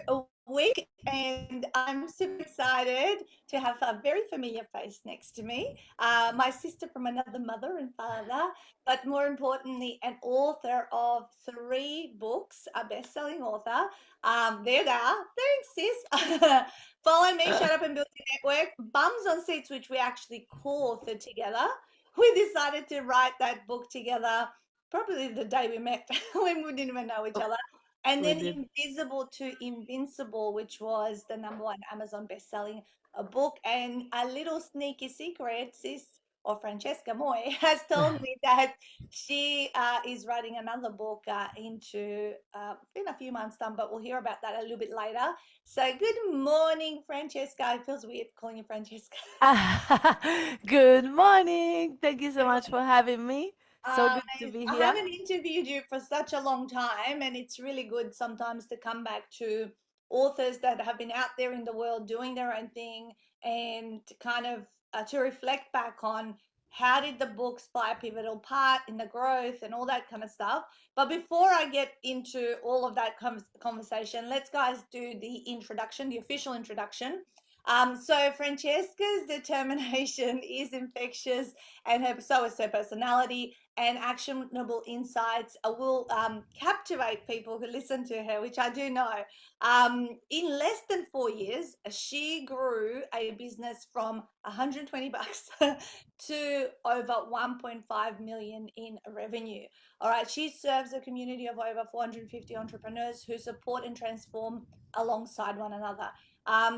a week, and I'm super excited to have a very familiar face next to me. My sister from another mother and father, but more importantly, an author of 3 books, a best-selling author. There they are. Thanks, sis. Follow me, Shut Up and Build Your Network. Bums on Seats, which we actually co-authored together. We decided to write that book together probably the day we met when we didn't even know each other. And We then did. Invisible to Invincible, which was the #1 Amazon best-selling book. And a little sneaky secret, sis or Francesca Moi has told me that she is writing another book in a few months' time, but we'll hear about that a little bit later. So, good morning, Francesca. It feels weird calling you Francesca. Good morning. Thank you so much for having me. So Um, good to be I here. haven't interviewed you for such a long time, and it's really good sometimes to come back to authors that have been out there in the world doing their own thing and to kind of to reflect back on how did the books play a pivotal part in the growth and all that kind of stuff. But before I get into all of that conversation, let's guys do the introduction, the official introduction. So Francesca's determination is infectious, and so is her personality, and actionable insights will captivate people who listen to her, which I do know. In less than 4 years, she grew a business from 120 bucks to over 1.5 million in revenue. All right, she serves a community of over 450 entrepreneurs who support and transform alongside one another.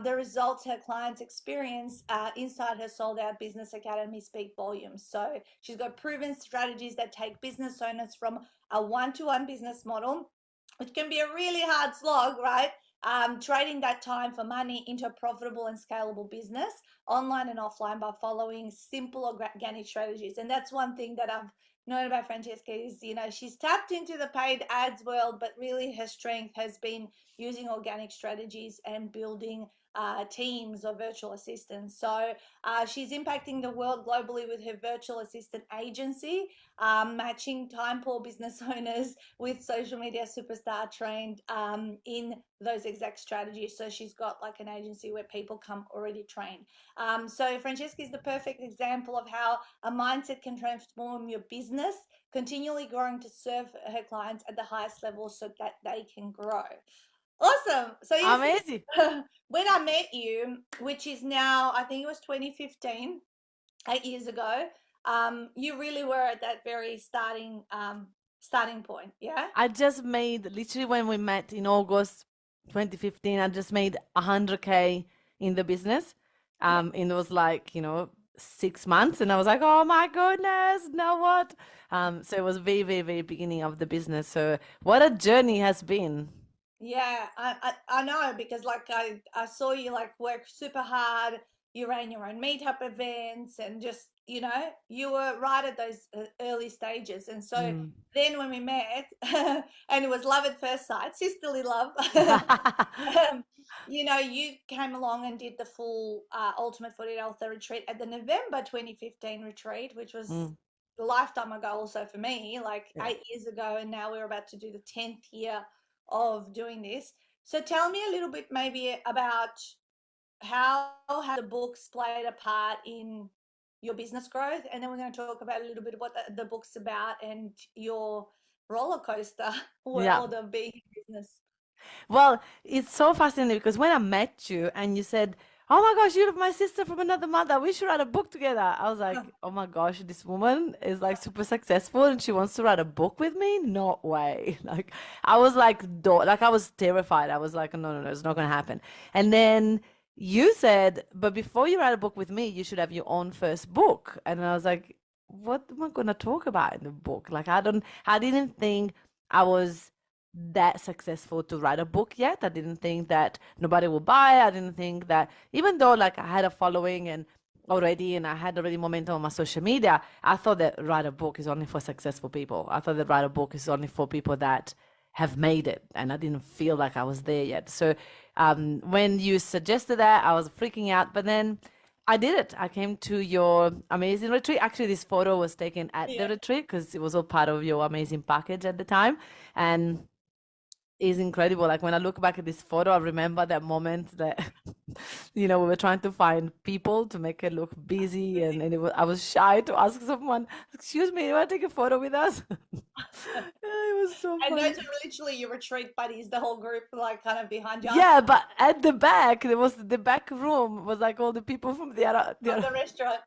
The results her clients experience inside her sold out business academy speak volumes. So she's got proven strategies that take business owners from a one-to-one business model, which can be a really hard slog, right? Trading that time for money into a profitable and scalable business, online and offline, by following simple organic strategies. And that's one thing that I've known about Francesca is, she's tapped into the paid ads world, but really her strength has been using organic strategies and building teams of virtual assistants. So she's impacting the world globally with her virtual assistant agency, matching time poor business owners with social media superstar trained in those exact strategies. So she's got like an agency where people come already trained. So Francesca is the perfect example of how a mindset can transform your business, continually growing to serve her clients at the highest level so that they can grow. Awesome. So yes, Amazing. when I met you, which is now, I think it was 2015, 8 years ago, you really were at that very starting point. Yeah. I just made, literally when we met in August 2015, I just made 100K in the business. Yeah. And it was like, 6 months, and I was like, oh my goodness, now what? So it was very, very, very beginning of the business. So what a journey has been. Yeah, I know because like I saw you like work super hard. You ran your own meetup events and just you were right at those early stages. And so Mm. then when we met, and it was love at first sight, sisterly love. You came along and did the full Ultimate 40 Alpha retreat at the November 2015 retreat, which was Mm. a lifetime ago also for me, like Yeah. 8 years ago, and now we're about to do the 10th year of doing this. So tell me a little bit maybe about how have the books played a part in your business growth, and then we're going to talk about a little bit of what the book's about and your roller coaster Yeah. world of being in business. Well, it's so fascinating because when I met you and you said, oh my gosh, you're my sister from another mother, we should write a book together. I was like, oh my gosh, this woman is like super successful and she wants to write a book with me? No way. Like, I was like, I was terrified. I was like, no, no, no, it's not going to happen. And then you said, but before you write a book with me, you should have your own first book. And I was like, what am I going to talk about in the book? Like, I didn't think I was that successful to write a book yet. I didn't think that nobody would buy it. I didn't think that even though like I had a following and I had already momentum on my social media, I thought that write a book is only for successful people. I thought that write a book is only for people that have made it, and I didn't feel like I was there yet. So when you suggested that, I was freaking out, but then I did it. I came to your amazing retreat. Actually, this photo was taken at the Yeah. retreat because it was all part of your amazing package at the time. And is incredible. Like when I look back at this photo, I remember that moment that, you know, we were trying to find people to make it look busy, and I was shy to ask someone, "Excuse me, you want to take a photo with us?" It was so And those funny. are literally your retreat buddies, the whole group, like kind of behind you of Yeah, but at the back, there was the back room was like all the people from the other. the restaurant.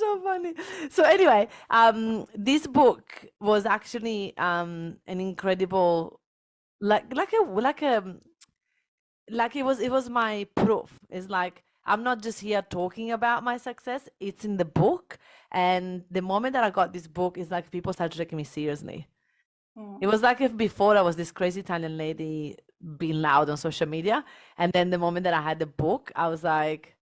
So funny. So anyway, this book was actually an incredible, like it was my proof. It's like I'm not just here talking about my success, it's in the book. And the moment that I got this book, it's like people started taking me seriously. It Mm. was like if before I was this crazy Italian lady being loud on social media, and then the moment that I had the book, I was like,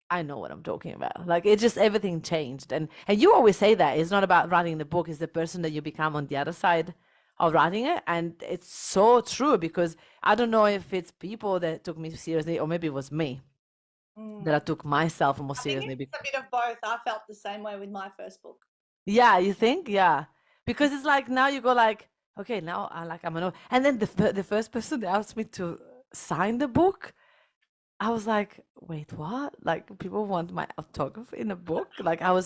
I know what I'm talking about. Like it just everything changed. And you always say that it's not about writing the book, it's the person that you become on the other side of writing it. And it's so true because I don't know if it's people that took me seriously or maybe it was me that I Mm. took myself more I think seriously. it's a bit of both. I felt the same way with my first book. Yeah, you think? Yeah. Because it's like now you go like, okay, now I'm gonna, and then the first person that asked me to sign the book, I was like, wait, what? Like people want my autograph in a book? Like I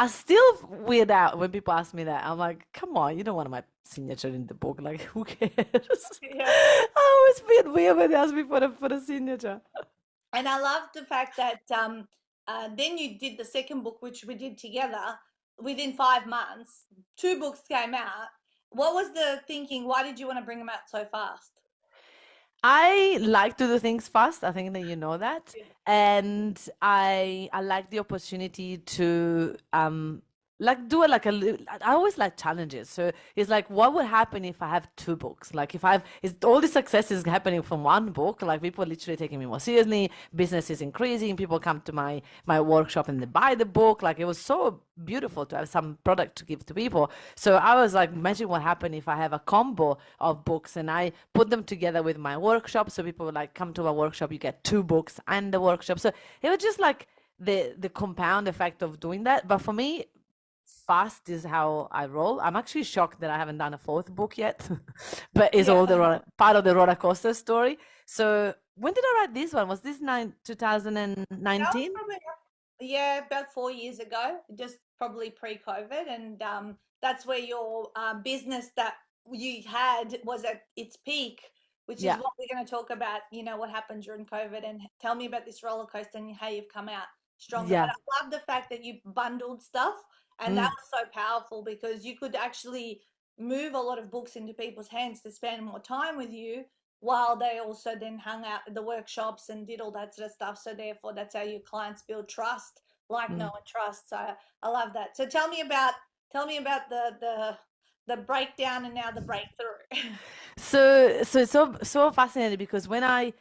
still weird out when people ask me that. I'm like, come on, you don't want my signature in the book. Like who cares? Yeah. I always feel weird when they ask me for the signature. And I love the fact that then you did the second book, which we did together within 5 months. Two books came out. What was the thinking? Why did you want to bring them out so fast? I like to do things fast. I think that you know that. Yeah. And I like the opportunity to like do it like I always like challenges. So it's like what would happen if I have two books? Like if I've is all the success is happening from one book, like people literally taking me more seriously, business is increasing, people come to my workshop and they buy the book. Like it was so beautiful to have some product to give to people. So I was like, imagine what happened if I have a combo of books and I put them together with my workshop. So people would like come to a workshop, you get two books and the workshop. So it was just like the compound effect of doing that. But for me, fast is how I roll. I'm actually shocked that I haven't done a fourth book yet, but it's Yeah. all part of the roller coaster story. So when did I write this one? Was this That was 2019? probably, yeah, about 4 years ago, just probably pre-COVID. And that's where your business that you had was at its peak, which is Yeah, what we're going to talk about, what happened during COVID. And tell me about this roller coaster and how you've come out stronger. But yeah. I love the fact that you bundled stuff. And that Mm, was so powerful because you could actually move a lot of books into people's hands to spend more time with you while they also then hung out at the workshops and did all that sort of stuff. So therefore, that's how your clients build trust, like no mm. one trusts. So I love that. So tell me about the breakdown and now the breakthrough. So fascinating because when I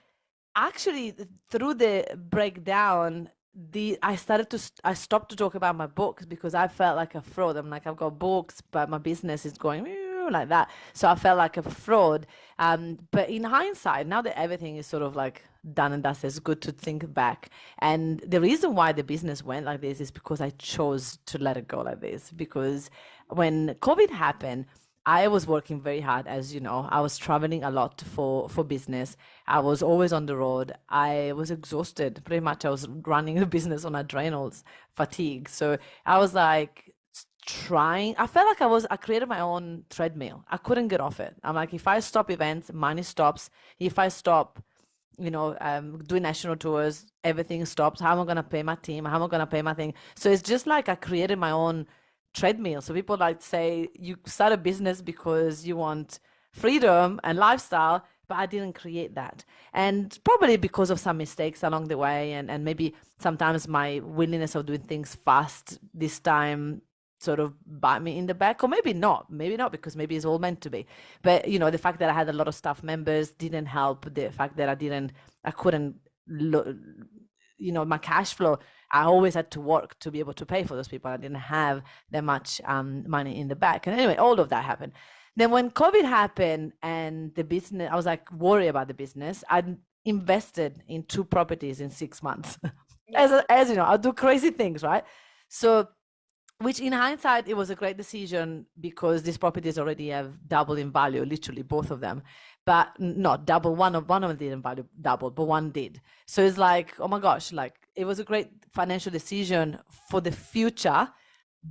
actually through the breakdown, I stopped to talk about my books because I felt like a fraud. I'm like, I've got books, but my business is going like that. So I felt like a fraud. But in hindsight, now that everything is sort of like done and dusted, it's good to think back. And the reason why the business went like this is because I chose to let it go like this. Because when COVID happened, I was working very hard, as you know. I was traveling a lot for business. I was always on the road. I was exhausted. Pretty much, I was running the business on adrenals, fatigue. So I was like trying. I felt like I created my own treadmill. I couldn't get off it. I'm like, if I stop events, money stops. If I stop, doing national tours, everything stops. How am I gonna pay my team? How am I gonna pay my thing? So it's just like I created my own treadmill. So people like say you start a business because you want freedom and lifestyle, but I didn't create that. And probably because of some mistakes along the way, and maybe sometimes my willingness of doing things fast this time sort of bite me in the back, or maybe not, because maybe it's all meant to be. But the fact that I had a lot of staff members didn't help. The fact that I couldn't my cash flow, I always had to work to be able to pay for those people. I didn't have that much money in the back. And anyway, all of that happened. Then when COVID happened and the business, I was like worried about the business. I invested in two properties in 6 months. Yeah. As you know, I do crazy things, right? So which in hindsight, it was a great decision because these properties already have double in value, literally both of them, but not double. One of them didn't value double, but one did. So it's like, oh my gosh, like it was a great financial decision for the future,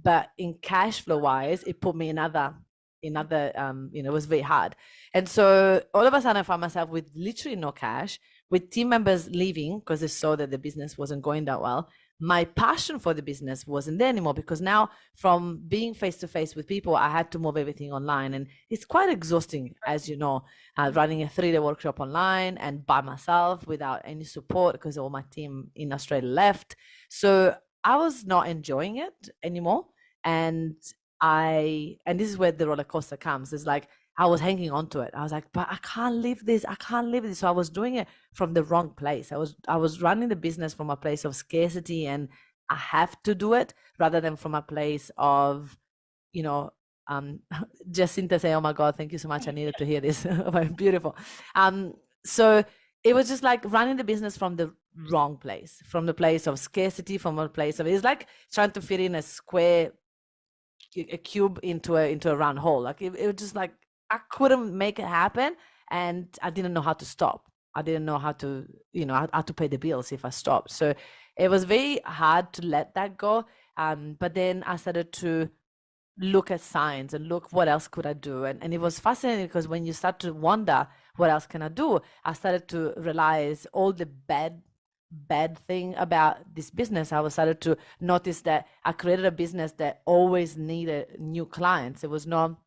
but in cash flow wise, it put me it was very hard. And so all of a sudden I found myself with literally no cash, with team members leaving because they saw that the business wasn't going that well. My passion for the business wasn't there anymore because now from being face to face with people, I had to move everything online. And it's quite exhausting, as you know, running a 3-day workshop online and by myself without any support because all my team in Australia left. So I was not enjoying it anymore. And and this is where the roller coaster comes. It's like I was hanging on to it. I was like, but I can't leave this. I can't leave this. So I was doing it from the wrong place. I was running the business from a place of scarcity and I have to do it rather than from a place of, you know, Jacinta say, "Oh my God, thank you so much. I needed to hear this." Beautiful. So it was just like running the business from the wrong place, from the place of scarcity, from a place of it's like trying to fit in a cube into a round hole. Like it was just like I couldn't make it happen, and I didn't know how to stop. I didn't know how to, I had to pay the bills if I stopped. So it was very hard to let that go. But then I started to look at signs and look what else could I do. And it was fascinating because when you start to wonder what else can I do, I started to realize all the bad thing about this business. I was started to notice that I created a business that always needed new clients. It was not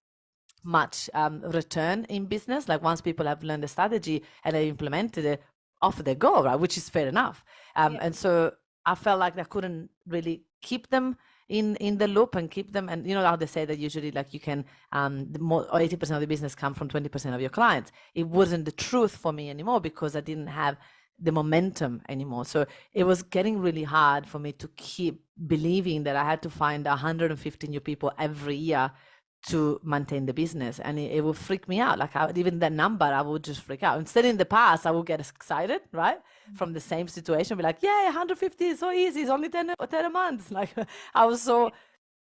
much return in business. Like once people have learned the strategy and they implemented it, off they go, right? Which is fair enough. And so I felt like I couldn't really keep them in the loop and keep them. And you know how they say that usually like you can the more 80% of the business come from 20% of your clients. It wasn't the truth for me anymore because I didn't have the momentum anymore. So it was getting really hard for me to keep believing that I had to find 150 new people every year to maintain the business, and it would freak me out. Like even that number, I would just freak out. Instead, in the past, I would get excited, right, from the same situation, be like, "Yeah, 150 is so easy. It's only 10 a month." Like I was so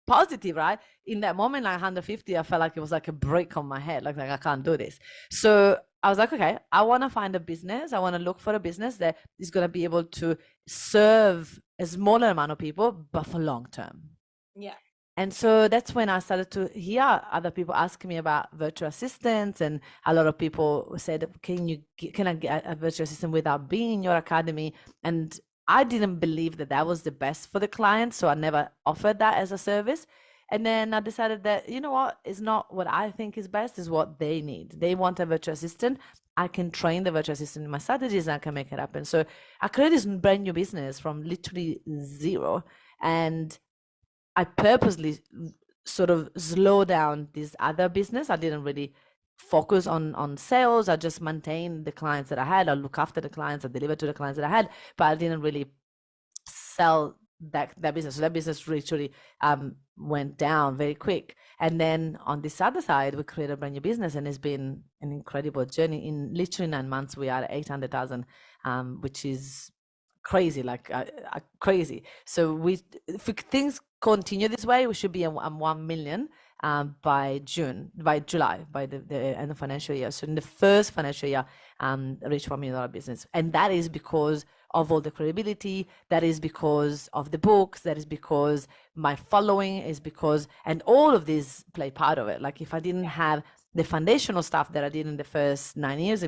positive, right? In that moment, like 150, I felt like it was like a break on my head. Like I can't do this. So I was like, okay, I want to find a business. I want to look for a business that is going to be able to serve a smaller amount of people, but for long term. Yeah. And so that's when I started to hear other people asking me about virtual assistants, and a lot of people said, can I get a virtual assistant without being in your academy?" And I didn't believe that that was the best for the client, so I never offered that as a service. And then I decided that, you know what, it's not what I think is best, is what they need. They want a virtual assistant. I can train the virtual assistant in my strategies and I can make it happen. So I created this brand new business from literally zero. And I purposely sort of slow down this other business. I didn't really focus on sales. I just maintained the clients that I had. I look after the clients. I deliver to the clients that I had, but I didn't really sell that business. So that business literally went down very quick. And then on this other side, we created a brand new business, and it's been an incredible journey. In literally 9 months, we are at 800,000, which is crazy, like crazy. So if things continue this way, we should be at 1 million by July, by the end of financial year. So in the first financial year, reach $1 million business. And that is because of all the credibility. That is because of the books. That is because my following is because, and all of these play part of it. Like if I didn't have the foundational stuff that I did in the first 9 years,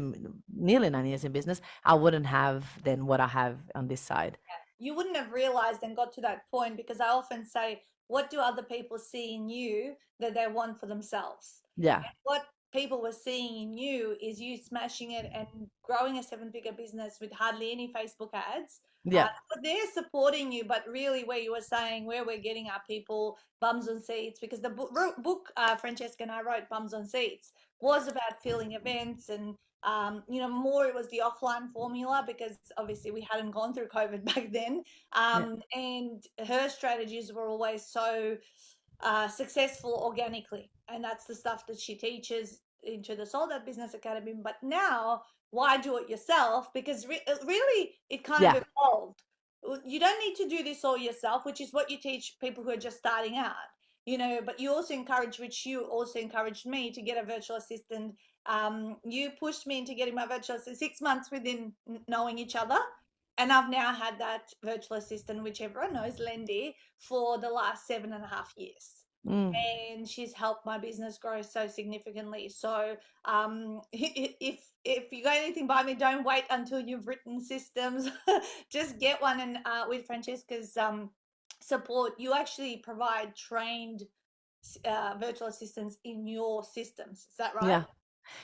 nearly 9 years in business, I wouldn't have then what I have on this side. You wouldn't have realized and got to that point, because I often say, what do other people see in you that they want for themselves? Yeah. And what people were seeing in you is you smashing it and growing a 7-figure business with hardly any Facebook ads. Yeah. But they're supporting you, but really, where you were saying, where we're getting our people bums on seats, because the book Francesca and I wrote, Bums on Seats, was about filling events and more it was the offline formula, because obviously we hadn't gone through COVID back then. Yeah. And her strategies were always so successful organically. And that's the stuff that she teaches into the Sold Out Business Academy. But now, why do it yourself? Because really, it kind Yeah. of evolved. you don't need to do this all yourself, which is what you teach people who are just starting out, but you also encourage, which you also encouraged me to get a virtual assistant. You pushed me into getting my virtual assistant 6 months within knowing each other. And I've now had that virtual assistant, which everyone knows, Lindy, for the last 7.5 years. Mm. And she's helped my business grow so significantly. So if you got anything by me, don't wait until you've written systems. Just get one. And with Francesca's support, you actually provide trained virtual assistants in your systems. Is that right? Yeah.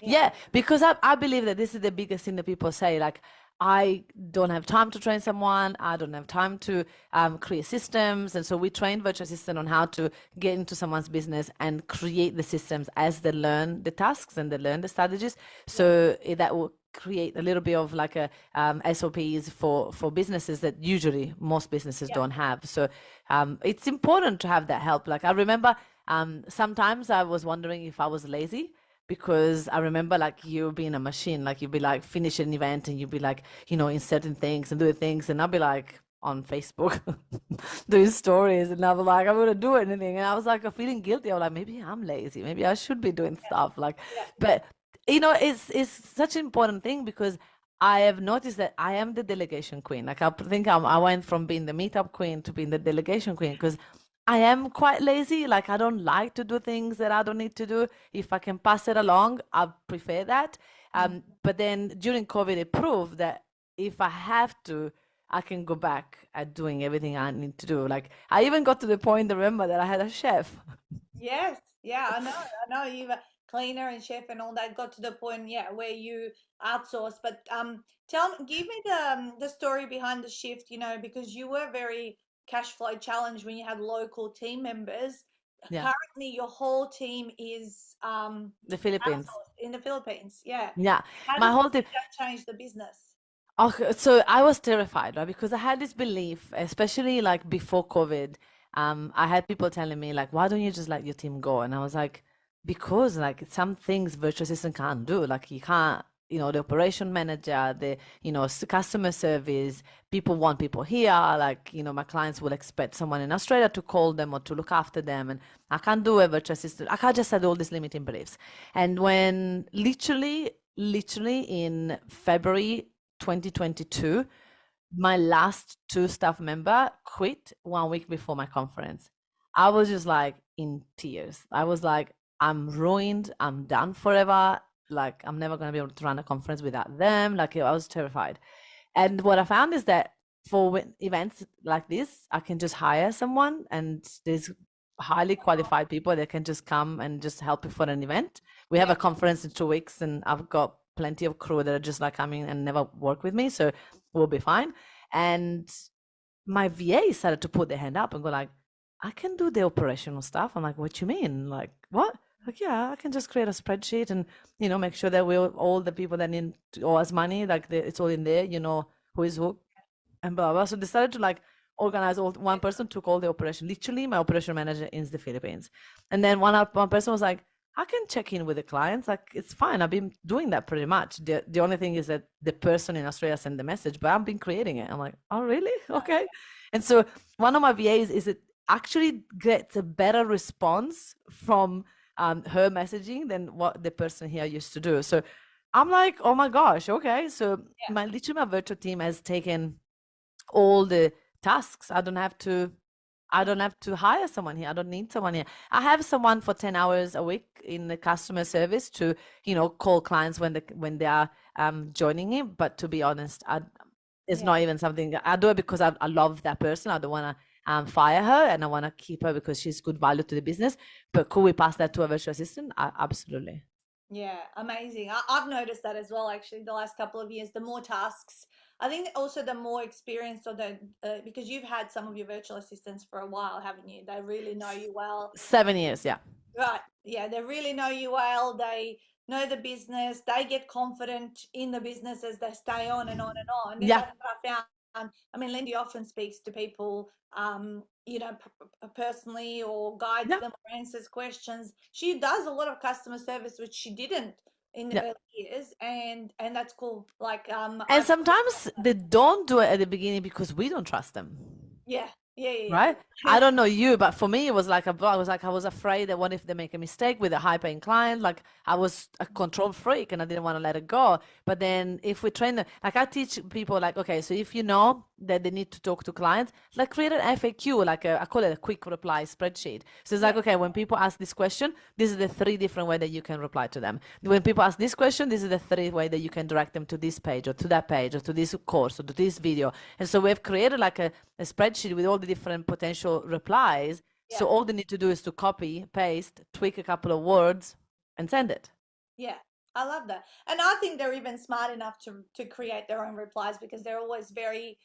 Yeah. Yeah, because I believe that this is the biggest thing that people say. Like, I don't have time to train someone. I don't have time to create systems. And so we train virtual assistant on how to get into someone's business and create the systems as they learn the tasks and they learn the strategies. Yeah. So that will create a little bit of like a SOPs for businesses that usually most businesses Yeah. don't have. So it's important to have that help. Like, I remember sometimes I was wondering if I was lazy, because I remember like you being a machine, like you'd be like finish an event and you'd be like, inserting things and doing things, and I'd be like on Facebook doing stories, and I was like, I'm gonna do anything, and I was like feeling guilty. I was like, maybe I'm lazy, maybe I should be doing stuff like, Yeah. but it's such an important thing, because I have noticed that I am the delegation queen. Like, I think I went from being the meetup queen to being the delegation queen, because I am quite lazy. Like, I don't like to do things that I don't need to do. If I can pass it along, I prefer that. Mm. But then during COVID, it proved that if I have to, I can go back at doing everything I need to do. Like, I even got to the point, remember, that I had a chef. Yes, yeah, I know, I know. You've a cleaner and chef and all that got to the point, yeah, where you outsource. But give me the story behind the shift. Because you were very cash flow challenged when you had local team members. Yeah, Currently, your whole team is the Philippines. outsourced in the Philippines. Yeah, Yeah, how my did whole team. that change the business? Okay, so I was terrified, right? Because I had this belief, especially like before COVID. I had people telling me like, "Why don't you just let your team go?" And I was like, "Because like some things virtual assistant can't do. Like, you can't, the operation manager, the customer service. People want people here. Like, my clients will expect someone in Australia to call them or to look after them, and I can't do a virtual assistant. I can't just have all these limiting beliefs." And when literally in February 2022, my last two staff member quit 1 week before my conference. I was just like in tears. I was like, I'm ruined. I'm done forever. Like, I'm never going to be able to run a conference without them. Like, I was terrified. And what I found is that for events like this, I can just hire someone, and there's highly qualified people that can just come and just help you for an event. We have Yeah, a conference in 2 weeks, and I've got plenty of crew that are just like coming and never work with me, so we'll be fine. And my VA started to put their hand up and go like, I can do the operational stuff. I'm like, what you mean? Like, what? Like, yeah, I can just create a spreadsheet and, make sure that we all the people that need to owe us money, like it's all in there, who is who and blah blah. So they started to like organize all. One person took all the operation. Literally, my operation manager in the Philippines, and then one person was like, "I can check in with the clients. Like, it's fine. I've been doing that pretty much. The only thing is that the person in Australia sent the message, but I've been creating it." I'm like, "Oh, really? Okay." And so one of my VAs is it actually gets a better response from her messaging than what the person here used to do. So I'm like, oh my gosh, okay. So yeah, my literally my virtual team has taken all the tasks. I don't have to hire someone here. I don't need someone here. I have someone for 10 hours a week in the customer service to, call clients when they are joining me. But to be honest, it's yeah. not even something I do it because I love that person. I don't want to fire her, and I want to keep her because she's good value to the business. But could we pass that to a virtual assistant? Absolutely. Yeah, amazing. I've noticed that as well, actually, the last couple of years. The more tasks, I think also the more experience, or because you've had some of your virtual assistants for a while, haven't you? They really know you well. 7 years, yeah. Right. Yeah, they really know you well. They know the business. They get confident in the business as they stay on and on and on. And Yeah, that's what I found. I mean, Lindy often speaks to people, personally, or guides yeah. them or answers questions. She does a lot of customer service, which she didn't in the Yeah. early years, and that's cool. Like And I've sometimes they don't do it at the beginning because we don't trust them. yeah, yeah, yeah, Right? yeah. I don't know you, but for me, it was like I was afraid that what if they make a mistake with a high-paying client? Like I was a control freak and I didn't want to let it go. But then if we train them, like I teach people, like, okay, so if you know that they need to talk to clients, like create an FAQ, like I call it a quick reply spreadsheet. So it's like, Yeah, okay, when people ask this question, this is the three different way that you can reply to them. When people ask this question, this is the three way that you can direct them to this page or to that page or to this course or to this video. And so we've created like a spreadsheet with all the different potential replies. yeah, So all they need to do is to copy, paste, tweak a couple of words, and send it. yeah. I love that, and I think they're even smart enough to create their own replies because they're always very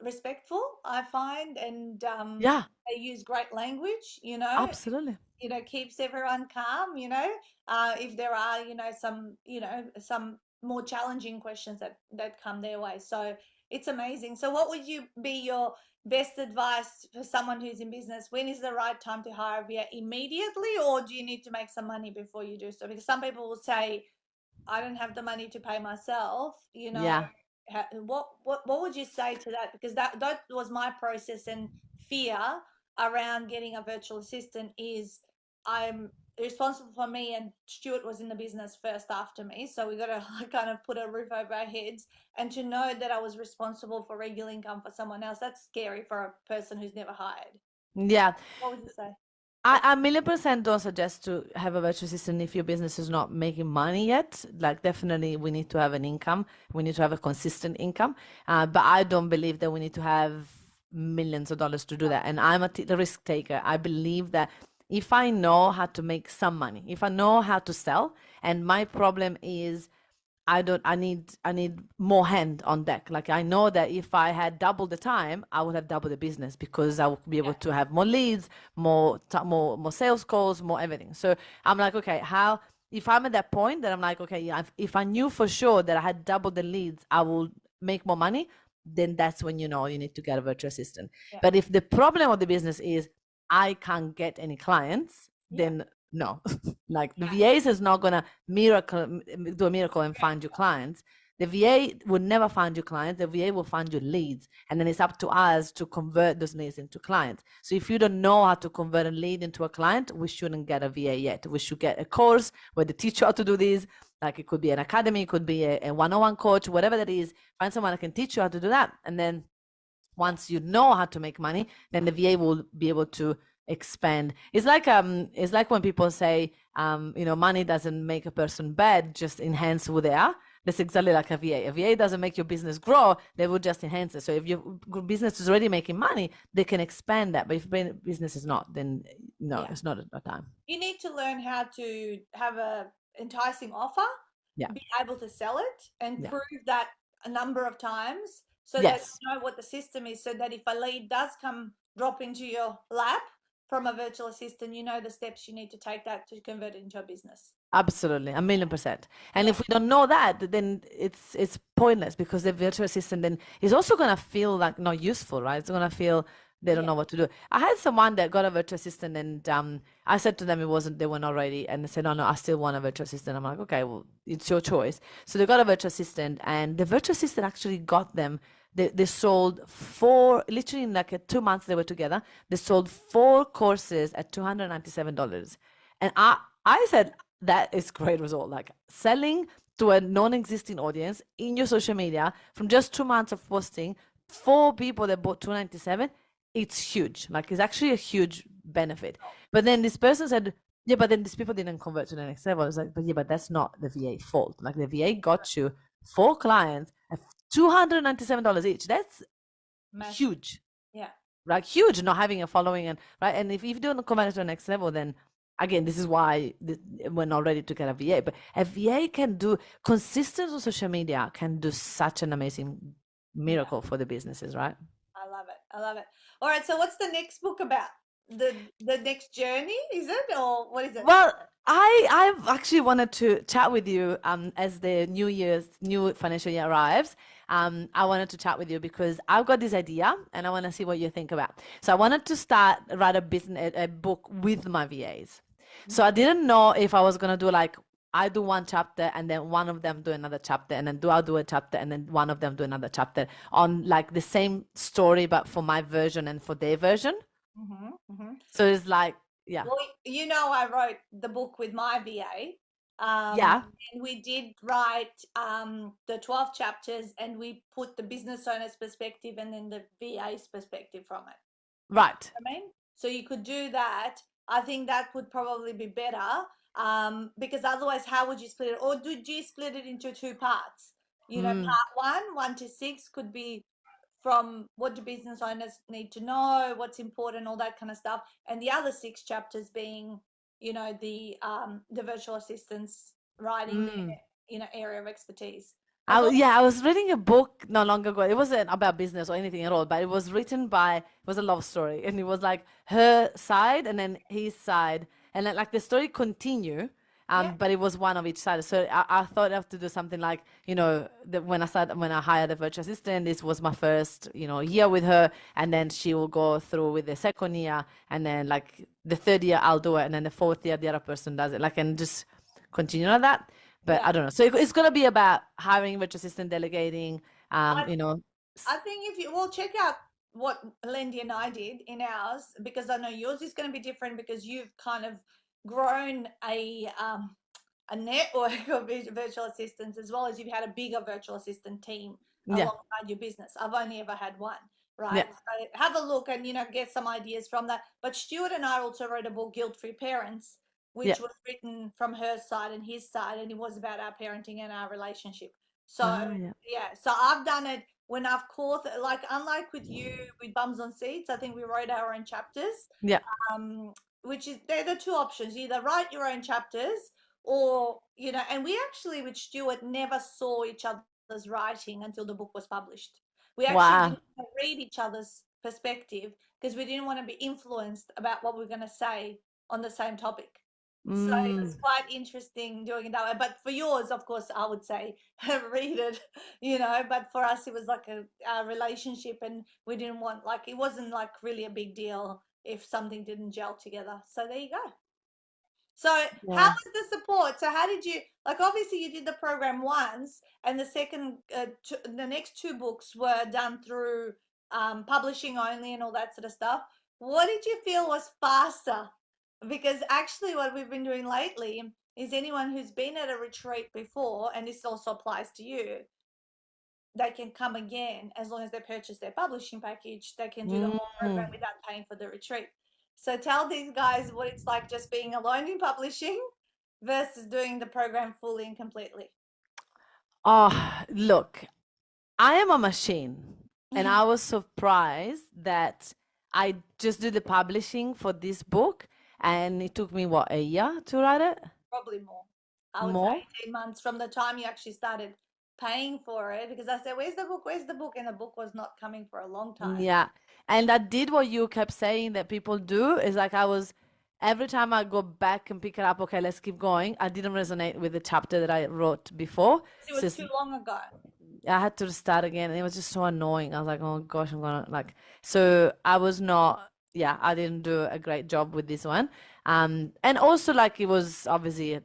respectful. I find, and Yeah, they use great language. absolutely. Keeps everyone calm, if there are, some more challenging questions that come their way. So it's amazing. So what would you be your best advice for someone who's in business? When is the right time to hire via immediately, or do you need to make some money before you do so? Because some people will say, I don't have the money to pay myself, Yeah. what would you say to that? Because that was my process and fear around getting a virtual assistant is I'm responsible for me, and Stuart was in the business first after me, so we got to kind of put a roof over our heads, and to know that I was responsible for regular income for someone else, that's scary for a person who's never hired. Yeah. What would you say? I 1,000,000% don't suggest to have a virtual assistant if your business is not making money yet. Like, definitely, we need to have an income. We need to have a consistent income. But I don't believe that we need to have millions of dollars to do that. And I'm the risk taker. I believe that if I know how to make some money, if I know how to sell, and my problem is I need more hand on deck. Like I know that if I had double the time, I would have double the business because I would be able Yeah, to have more leads, more sales calls, more everything. So I'm like, okay, how if I'm at that point that I'm like, okay, yeah, if I knew for sure that I had double the leads, I will make more money, then that's when you know you need to get a virtual assistant. yeah, But if the problem of the business is I can't get any clients, yeah, then no. Like the yeah, VAs is not gonna do a miracle and find you clients. The VA will never find you clients. The VA will find you leads, and then it's up to us to convert those leads into clients. So if you don't know how to convert a lead into a client, we shouldn't get a VA yet. We should get a course where they teach you how to do this. Like it could be an academy, it could be a one-on-one coach, whatever that is. Find someone that can teach you how to do that, and then yeah, once you know how to make money, then the VA will be able to expand. It's like when people say money doesn't make a person bad, just enhance who they are. That's exactly like a VA. A VA doesn't make your business grow, they will just enhance it. So if your business is already making money, they can expand that. But if business is not, then no, yeah. it's not a time. You need to learn how to have a enticing offer, Yeah. be able to sell it, and Yeah. prove that a number of times so that Yes. you know what the system is, so that if a lead does come drop into your lap from a virtual assistant, you know the steps you need to take that to convert it into a business. Absolutely, 1,000,000%. And Yeah, if we don't know that, then it's pointless because the virtual assistant then is also gonna feel like not useful, right? It's gonna feel they don't yeah, know what to do. I had someone that got a virtual assistant, and I said to them they were not ready, and they said, no, I still want a virtual assistant. I'm like, okay, well, it's your choice. So they got a virtual assistant, and the virtual assistant actually got them. They sold four, literally in like 2 months they were together. They sold four courses at $297, and I said that is great result. Like selling to a non-existing audience in your social media from just 2 months of posting, four people that bought 297, it's huge. Like it's actually a huge benefit. But then this person said, yeah, but then these people didn't convert to the next level. It's like, but yeah, but that's not the VA fault. Like the VA got you four clients at $297 each. That's massive. huge, Yeah, like huge, not having a following. And right, and if you don't convert to the next level, then again, this is why we're not ready to get a VA. But a VA can do consistent on social media, can do such an amazing yeah. miracle for the businesses, right? I love it. I love it. All right. So, what's the next book about? The next journey, is it, or what is it? Well, I've actually wanted to chat with you as the new financial year arrives. I wanted to chat with you because I've got this idea and I want to see what you think about. So I wanted to write a book with my VAs. So I Mm, didn't know if I was gonna do like I do one chapter and then one of them do another chapter and then I'll do a chapter and then one of them do another chapter on like the same story but for my version and for their version. Mm-hmm, mm-hmm. So it's like, yeah. Well, you know, I wrote the book with my VA, Yeah, and we did write the 12 chapters, and we put the business owner's perspective and then the VA's perspective from it. right. I mean, so you could do that. I think that would probably be better, because otherwise, how would you split it? Or do you split it into two parts? You know, Mm, part 1 to 6 could be from what do business owners need to know, what's important, all that kind of stuff, and the other 6 chapters being, you know, the virtual assistants writing their, mm. you know, area of expertise. As long Yeah, I was reading a book not long ago. It wasn't about business or anything at all, but it was written by, it was a love story, and it was like her side and then his side, and then like the story continue, yeah, but it was one of each side. So I thought I have to do something like, you know, when I hired a virtual assistant, this was my first, you know, year with her, and then she will go through with the second year, and then like the third year I'll do it, and then the fourth year the other person does it, like, and just continue like that. But yeah. I don't know. So it's gonna be about hiring virtual assistant, delegating, I you know, I think if you well check out what Lindy and I did in ours, because I know yours is going to be different because you've kind of grown a network of virtual assistants, as well as you've had a bigger virtual assistant team yeah, alongside your business. I've only ever had one, yeah, right? So have a look and, you know, get some ideas from that. But Stuart and I also wrote a book, Guilt Free Parents, yeah. which was written from her side and his side, and it was about our parenting and our relationship. So Ah, yeah, yeah, so I've done it when I've caught, like, unlike with you with Bums on Seats, I think we wrote our own chapters, yeah. um, which is they're the two options. You either write your own chapters, or, you know, and we actually with Stuart never saw each other's writing until the book was published. We actually didn't Wow. read each other's perspective because we didn't want to be influenced about what we are going to say on the same topic. So it was Mm, quite interesting doing it that way. But for yours, of course, I would say read it, you know. But for us, it was like a relationship, and we didn't want, like, it wasn't like really a big deal if something didn't gel together. So there you go. So how yeah. was the support? So how did you, like, obviously you did the program once, and the the next two books were done through publishing only and all that sort of stuff. What did you feel was faster? Because actually, what we've been doing lately is anyone who's been at a retreat before, and this also applies to you, they can come again as long as they purchase their publishing package. They can do the whole program Mm. without paying for the retreat. So tell these guys what it's like just being alone in publishing versus doing the program fully and completely. Oh, look, I am a machine, and I was surprised that I just did the publishing for this book, and it took me what, a year to write it? Probably more. I would say More? 18 months from the time you actually started paying for it, because I said, "Where's the book? Where's the book?" And the book was not coming for a long time. Yeah. And I did what you kept saying that people do is like I was every time I go back and pick it up, okay, let's keep going. I didn't resonate with the chapter that I wrote before. It So was too long ago. I had to start again and it was just so annoying. I was like, oh gosh, I'm gonna like so I was not yeah, I didn't do a great job with this one. And also like it was obviously a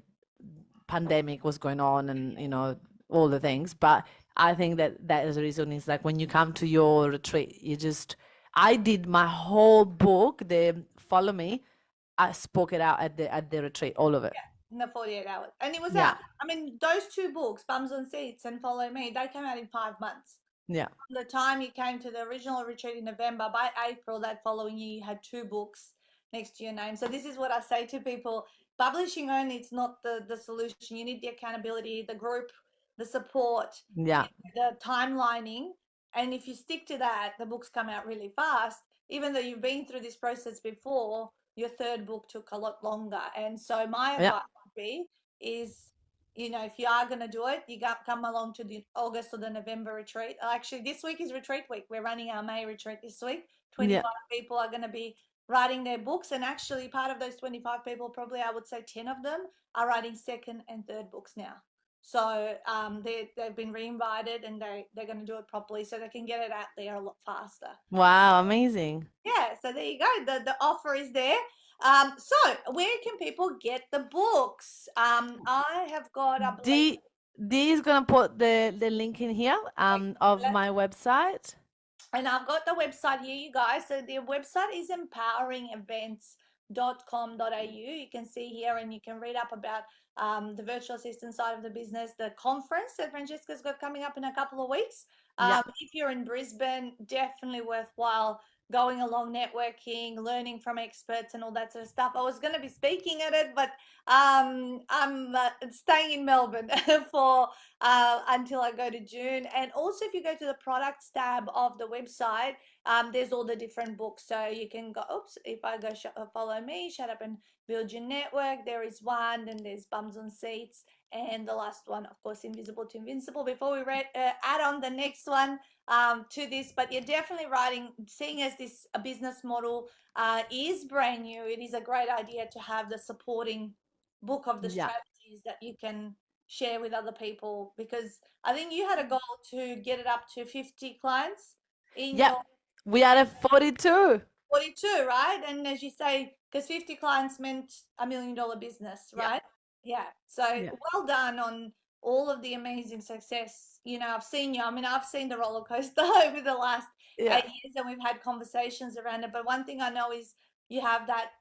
pandemic was going on and you know all the things, but I think that that is the reason is like when you come to your retreat, you just I did my whole book, the follow me, I spoke it out at the retreat, all of it. In the 48 hours. And it was out. Yeah, I mean, those two books, Bums on Seats and Follow Me, they came out in 5 months. yeah, From the time you came to the original retreat in November, by April that following year, you had two books next to your name. So this is what I say to people: publishing only, it's not the solution. You need the accountability, the group, the support, yeah, the timelining. And if you stick to that, the books come out really fast. Even though you've been through this process before, your third book took a lot longer. And so my yeah, advice would be is, you know, if you are going to do it, you got come along to the August or the November retreat. Actually, this week is retreat week. We're running our May retreat this week. yeah. 25 people are going to be writing their books. And actually, part of those 25 people, probably I would say 10 of them are writing second and third books now. So they've been re-invited, and they're going to do it properly so they can get it out there a lot faster. Wow, amazing. Yeah, so there you go. The offer is there. So where can people get the books? I have got, I believe, D D is gonna put the link in here of my website. and I've got the website here, you guys. So the website is empoweringevents.com.au. You can see here and you can read up about the virtual assistant side of the business, the conference that Francesca's got coming up in a couple of weeks. Yeah. If you're in Brisbane, definitely worthwhile going along, networking, learning from experts, and all that sort of stuff. I was going to be speaking at it, but I'm staying in Melbourne for until I go to June. And also, if you go to the products tab of the website, there's all the different books. So you can go, oops, if I go follow me, shut up and build your network. There is one, then there's bums on seats. And the last one, of course, invisible to invincible. Before we add on the next one to this, but you're definitely writing, seeing as this a business model is brand new, it is a great idea to have the supporting book of the Yeah. strategies that you can share with other people, because I think you had a goal to get it up to 50 clients in Yep. your We are at 42. 42, right? And as you say, because 50 clients meant $1 million business, Yep. right? Yeah. So Yeah. well done on all of the amazing success. You know, I've seen you. I mean, I've seen the roller coaster over the last Yeah. 8 years, and we've had conversations around it. But one thing I know is you have that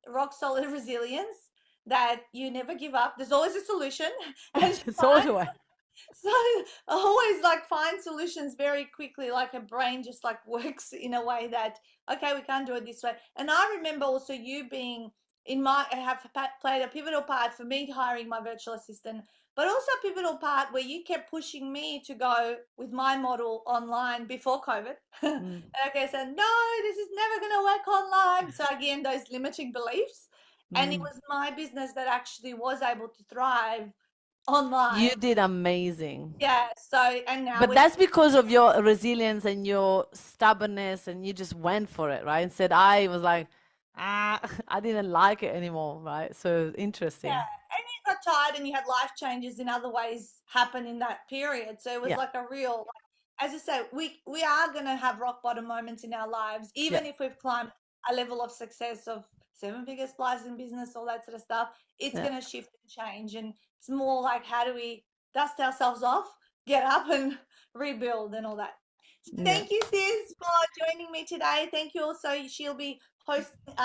rock solid resilience, that you never give up. There's always a solution, and you So find do I. so I always like find solutions very quickly, like a brain just like works in a way that, okay, we can't do it this way. And I remember also you being in my, have played a pivotal part for me hiring my virtual assistant, but also a pivotal part where you kept pushing me to go with my model online before COVID. Mm. Okay, so no, this is never going to work online. So again, those limiting beliefs. And it Mm. was my business that actually was able to thrive You online. did amazing. Yeah, so and now But we're that's because of your resilience and your stubbornness, and you just went for it, right? Instead, I was like, ah, I didn't like it anymore, right? So yeah, interesting. and you got tired and you had life changes in other ways happen in that period. So it was Yeah. like a real, like, as I say, we are gonna have rock bottom moments in our lives, Yeah. even if we've climbed a level of success of seven figure splice in business, all that sort of stuff. It's Yeah. gonna shift and change, and it's more like how do we dust ourselves off, get up, and rebuild and all that. So Yeah. thank you, sis, for joining me today. Thank you also. She'll be hosting,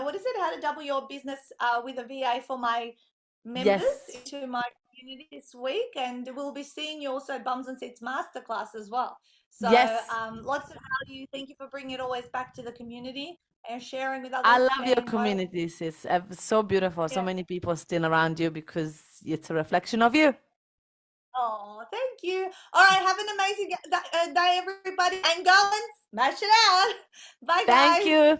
what is it? How to double your business with a VA for my members Yes. into my community this week. And we'll be seeing you also at Bums and Seats Masterclass as well. So Yes. lots of value. Thank you for bringing it always back to the community and sharing with I others. love your And I, communities. It's so beautiful. So yeah. many people still around you because it's a reflection of you. Oh, thank you. All right. Have an amazing day, everybody. And go and smash it out. Bye, Thank guys. you.